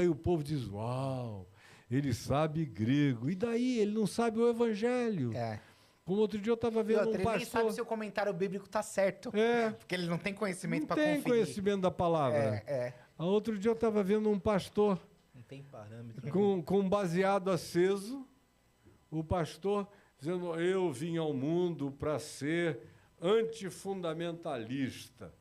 Aí o povo diz, uau, ele sabe grego. E daí? Ele não sabe o evangelho. Como outro dia eu estava vendo um pastor... Ele nem sabe se o comentário bíblico está certo. Porque ele não tem conhecimento para conferir. Não tem conhecimento da palavra. Outro dia eu estava vendo um pastor... Não tem parâmetro. Com um baseado aceso, o pastor dizendo, eu vim ao mundo para ser antifundamentalista.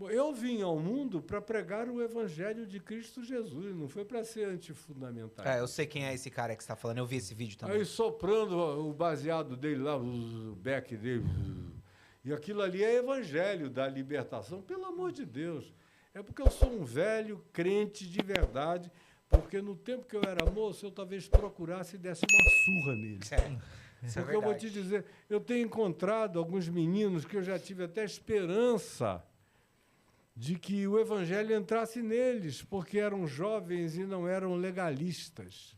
Eu vim ao mundo para pregar o evangelho de Cristo Jesus, não foi para ser antifundamentalista. Eu sei quem é esse cara que você está falando, eu vi esse vídeo também. Aí soprando o baseado dele lá, o beck dele, e aquilo ali é evangelho da libertação, pelo amor de Deus. É porque eu sou um velho crente de verdade, porque no tempo que eu era moço, eu talvez procurasse e desse uma surra nele. Porque eu vou te dizer, eu tenho encontrado alguns meninos que eu já tive até esperança de que o evangelho entrasse neles, porque eram jovens e não eram legalistas.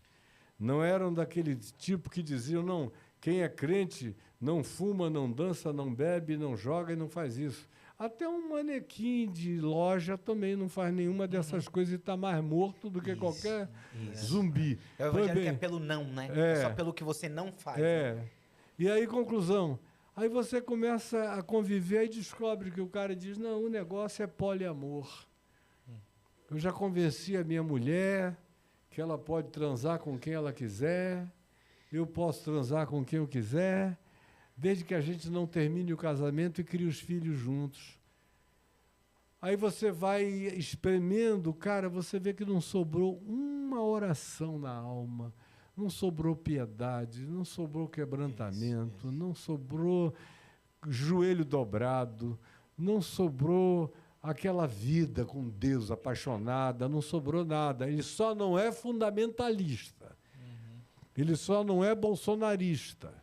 Não eram daquele tipo que diziam, não, quem é crente não fuma, não dança, não bebe, não joga e não faz isso. Até um manequim de loja também não faz nenhuma dessas coisas e está mais morto do que qualquer zumbi. É o evangelho que é pelo não, né? É só pelo que você não faz. Né? E aí, conclusão, aí você começa a conviver e descobre que o cara diz, não, o negócio é poliamor. Eu já convenci a minha mulher que ela pode transar com quem ela quiser, eu posso transar com quem eu quiser, desde que a gente não termine o casamento e crie os filhos juntos. Aí você vai espremendo, cara, você vê que não sobrou uma oração na alma, não sobrou piedade, não sobrou quebrantamento, não sobrou joelho dobrado, não sobrou aquela vida com Deus apaixonada, não sobrou nada. Ele só não é fundamentalista, ele só não é bolsonarista,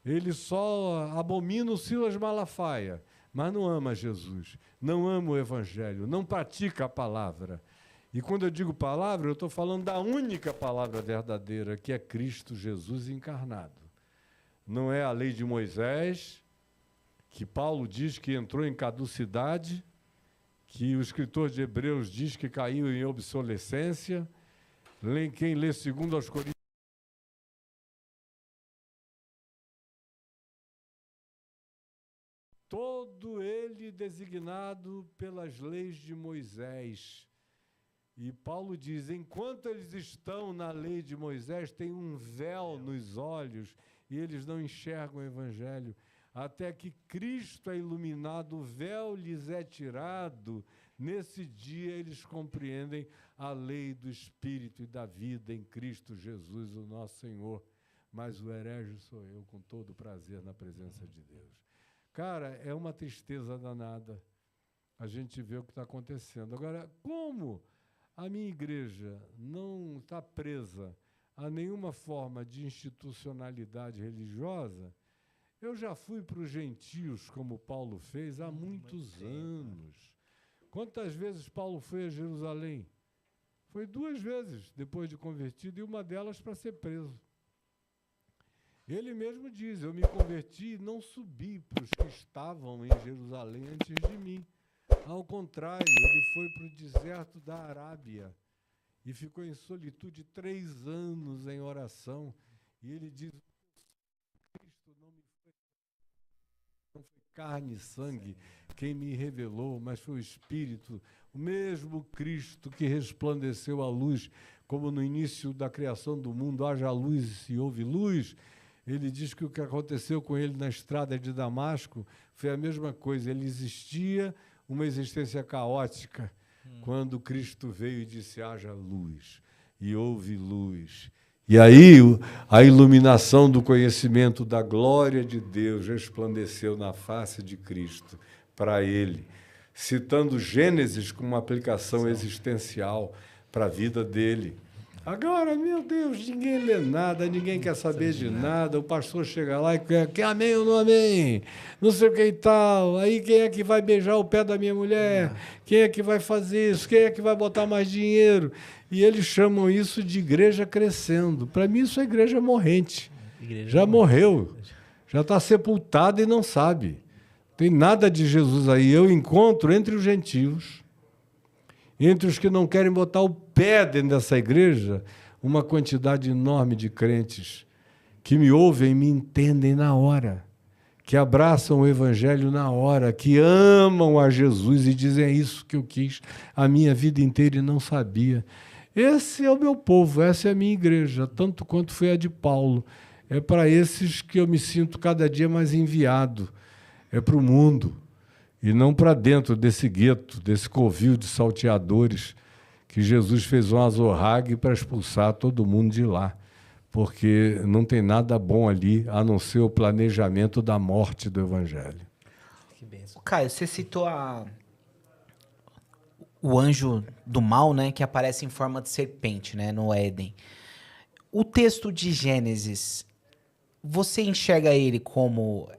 ele só abomina o Silas Malafaia, mas não ama Jesus, não ama o Evangelho, não pratica a palavra. E quando eu digo palavra, eu estou falando da única palavra verdadeira, que é Cristo Jesus encarnado. Não é a lei de Moisés, que Paulo diz que entrou em caducidade, que o escritor de Hebreus diz que caiu em obsolescência. Quem lê 2 Coríntios, todo ele designado pelas leis de Moisés. E Paulo diz, enquanto eles estão na lei de Moisés, tem um véu nos olhos e eles não enxergam o Evangelho. Até que Cristo é iluminado, o véu lhes é tirado, nesse dia eles compreendem a lei do Espírito e da vida em Cristo Jesus, o nosso Senhor. Mas o herege sou eu, com todo prazer na presença de Deus. Cara, é uma tristeza danada a gente ver o que está acontecendo. Agora, como a minha igreja não está presa a nenhuma forma de institucionalidade religiosa, eu já fui para os gentios, como Paulo fez, há muitos anos. Quantas vezes Paulo foi a Jerusalém? Foi 2 vezes, depois de convertido, e uma delas para ser preso. Ele mesmo diz, eu me converti e não subi para os que estavam em Jerusalém antes de mim. Ao contrário, ele foi para o deserto da Arábia e ficou em solitude 3 anos em oração. E ele diz, Cristo não foi carne e sangue quem me revelou, mas foi o Espírito, o mesmo Cristo que resplandeceu a luz, como no início da criação do mundo, haja luz e houve luz. Ele diz que o que aconteceu com ele na estrada de Damasco foi a mesma coisa, ele existia uma existência caótica, quando Cristo veio e disse, haja luz, e houve luz. E aí a iluminação do conhecimento da glória de Deus resplandeceu na face de Cristo para ele, citando Gênesis como uma aplicação existencial para a vida dele. Agora, meu Deus, ninguém lê nada, ninguém quer saber de nada, o pastor chega lá e quer amém ou não amém, não sei o que e tal, aí quem é que vai beijar o pé da minha mulher, quem é que vai fazer isso, quem é que vai botar mais dinheiro, e eles chamam isso de igreja crescendo. Para mim isso é igreja morrente, já morreu, já está sepultada e não sabe, não tem nada de Jesus aí. Eu encontro entre os gentios, entre os que não querem botar o pé dentro dessa igreja uma quantidade enorme de crentes que me ouvem e me entendem na hora, que abraçam o Evangelho na hora, que amam a Jesus e dizem: é isso que eu quis a minha vida inteira e não sabia. Esse é o meu povo, essa é a minha igreja, tanto quanto foi a de Paulo. É para esses que eu me sinto cada dia mais enviado. É para o mundo, e não para dentro desse gueto, desse covil de salteadores, que Jesus fez um azorrague para expulsar todo mundo de lá, porque não tem nada bom ali, a não ser o planejamento da morte do Evangelho. Que benção. Caio, você citou o anjo do mal, né, que aparece em forma de serpente, né, no Éden. O texto de Gênesis, você enxerga ele como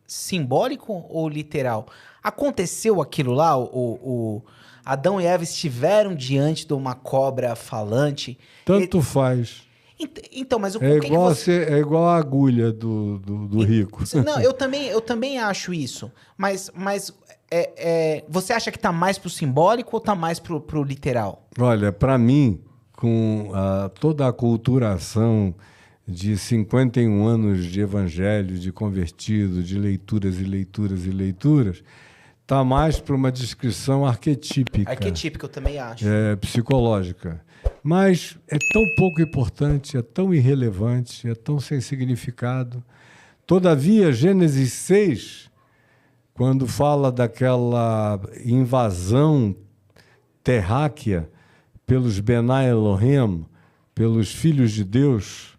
simbólico ou literal? Aconteceu aquilo lá? Adão e Eva estiveram diante de uma cobra falante? Tanto faz. Então, mas é igual a agulha do rico. Não, eu também acho isso. Mas você acha que está mais pro simbólico ou está mais pro literal? Olha, para mim, com toda a aculturação de 51 anos de evangelho, de convertido, de leituras e leituras e leituras, está mais para uma descrição arquetípica. Arquetípica, eu também acho. Psicológica. Mas é tão pouco importante, é tão irrelevante, é tão sem significado. Todavia, Gênesis 6, quando fala daquela invasão terráquea pelos Benai Elohim, pelos filhos de Deus,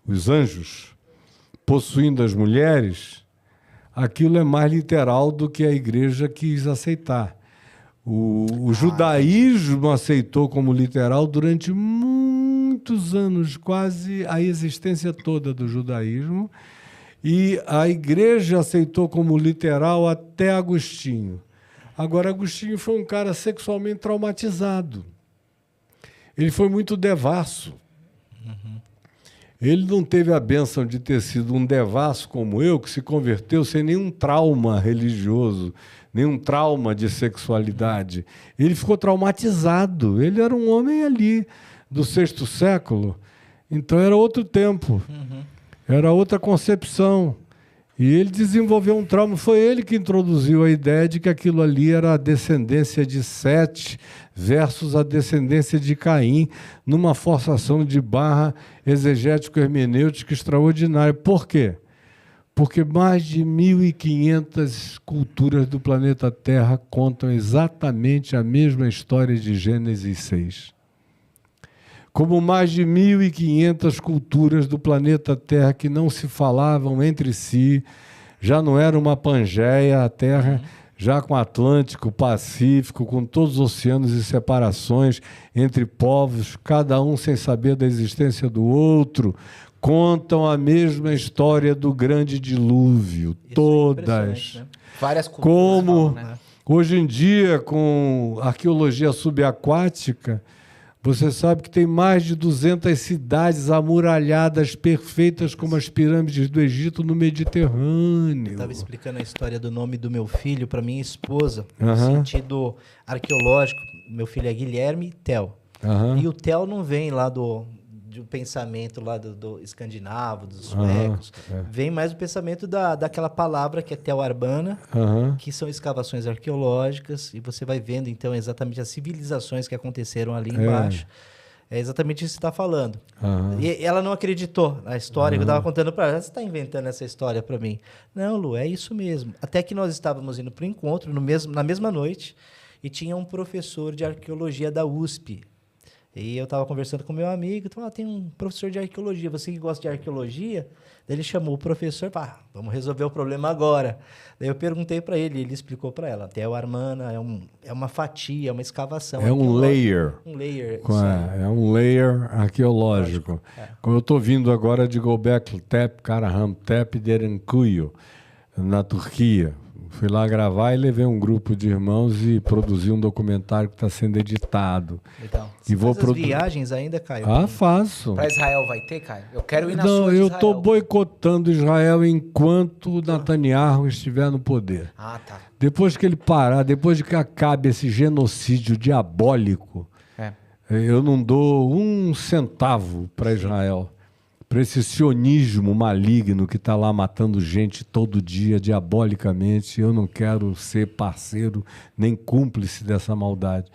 os anjos, possuindo as mulheres, aquilo é mais literal do que a igreja quis aceitar. O judaísmo aceitou como literal durante muitos anos, quase a existência toda do judaísmo, e a igreja aceitou como literal até Agostinho. Agora, Agostinho foi um cara sexualmente traumatizado. Ele foi muito devasso. Ele não teve a bênção de ter sido um devasso como eu, que se converteu sem nenhum trauma religioso, nenhum trauma de sexualidade. Ele ficou traumatizado. Ele era um homem ali do 6º século. Então era outro tempo. Era outra concepção. E ele desenvolveu um trauma. Foi ele que introduziu a ideia de que aquilo ali era a descendência de Sete versus a descendência de Caim, numa forçação de barra exegético-hermenêutica extraordinária. Por quê? Porque mais de 1.500 culturas do planeta Terra contam exatamente a mesma história de Gênesis 6. Como mais de 1.500 culturas do planeta Terra que não se falavam entre si, já não era uma Pangeia, a Terra, já com Atlântico, Pacífico, com todos os oceanos e separações entre povos, cada um sem saber da existência do outro, contam a mesma história do grande dilúvio, isso todas. Né? Várias culturas como falam, né? Hoje em dia, com arqueologia subaquática, você sabe que tem mais de 200 cidades amuralhadas, perfeitas como as pirâmides do Egito no Mediterrâneo. Eu estava explicando a história do nome do meu filho para minha esposa, no sentido arqueológico. Meu filho é Guilherme Tel. E o Tel não vem lá do pensamento lá do escandinavo, dos suecos. Vem mais do pensamento daquela palavra que é Tel Arbana, que são escavações arqueológicas, e você vai vendo, então, exatamente as civilizações que aconteceram ali embaixo. É exatamente isso que você está falando. E ela não acreditou na história que eu estava contando para ela. Você está inventando essa história para mim. Não, Lu, é isso mesmo. Até que nós estávamos indo para o encontro na mesma noite, e tinha um professor de arqueologia da USP. E eu estava conversando com meu amigo, então, tem um professor de arqueologia, você que gosta de arqueologia? Daí ele chamou o professor, vamos resolver o problema agora. Daí eu perguntei para ele, ele explicou para ela, até o Armana é uma fatia, é uma escavação. É um layer. Um layer. É um layer arqueológico. Como eu estou vindo agora de Göbekli Tepe, Karahan Tepe, Derinkuyu, na Turquia. Fui lá gravar e levei um grupo de irmãos e produzi um documentário que está sendo editado. Legal. Você faz as viagens ainda, Caio? Faço. Para Israel vai ter, Caio? Eu quero ir na sua de Israel. Não, eu estou boicotando Israel enquanto Netanyahu estiver no poder. Tá. Depois que ele parar, depois que acabe esse genocídio diabólico Eu não dou um centavo para Israel, para esse sionismo maligno que está lá matando gente todo dia, diabolicamente. Eu não quero ser parceiro nem cúmplice dessa maldade.